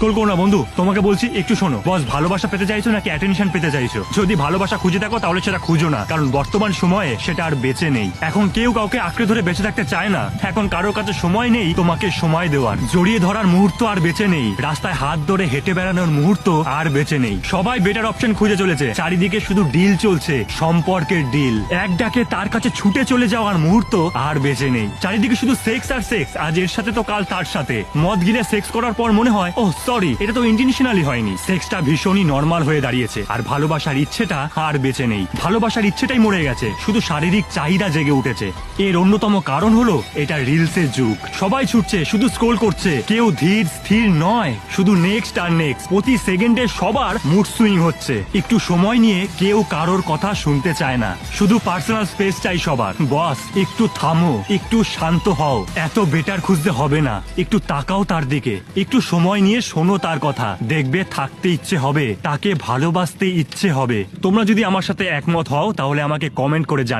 Scroll করো না বন্ধু, তোমাকে বলছি একটু শোনো। বস, ভালোবাসা পেতে চাইছো নাকি অ্যাটেনশন পেতে চাইছো? যদি ভালোবাসা খুঁজে থাকো তাহলে সেটা খুঁজো না, কারণ বর্তমান সময়ে সেটা আর বেঁচে নেই। এখন কেউ কাউকে আঁকড়ে ধরে বেঁচে থাকতে চায় না। এখন কারোর কাছে সময় নেই তোমাকে সময় দেওয়ার। জড়িয়ে ধরার মুহূর্ত আর বেঁচে নেই। রাস্তায় হাত ধরে হেঁটে বেড়ানোর মুহূর্ত আর বেঁচে নেই। সবাই বেটার অপশন খুঁজে চলেছে। চারিদিকে শুধু ডিল চলছে, সম্পর্কের ডিল। এক ডাকে তার কাছে ছুটে চলে যাওয়ার মুহূর্ত আর বেঁচে নেই। চারিদিকে শুধু সেক্স আর সেক্স। আজ এর সাথে তো কাল তার সাথে। মদ গিলে সেক্স করার পর মনে হয়, ও সরি, এটা তো ইন্টেনশনালি হয়নি। সেক্সটা ভীষণই নর্মাল হয়ে দাঁড়িয়েছে। আর ভালোবাসার ইচ্ছেটা আর বেঁচে নেই। ভালোবাসার ইচ্ছেটাই মরে গেছে, শুধু শারীরিক চাহিদা জেগে উঠেছে। এর অন্যতম কারণ হলো এটা রিলসের যুগ। সবাই ছুটছে, শুধু স্ক্রোল করছে। কেউ ধীর স্থির নয়, শুধু নেক্সট আর নেক্সট। প্রতি সেকেন্ডে সবার মুড সুইং হচ্ছে। একটু সময় নিয়ে কেউ কারোর কথা শুনতে চায় না। শুধু পার্সোনাল স্পেস চাই সবার। বস, একটু থামো, একটু শান্ত হও। এত বেটার খুঁজতে হবে না। একটু তাকাও তার দিকে, একটু সময় নিয়ে শোনো তার কথা। দেখবে থাকতে ইচ্ছে হবে, তাকে ভালোবাসতে ইচ্ছে হবে। তোমরা যদি আমার সাথে একমত হও তাহলে আমাকে কমেন্ট করে জানাও।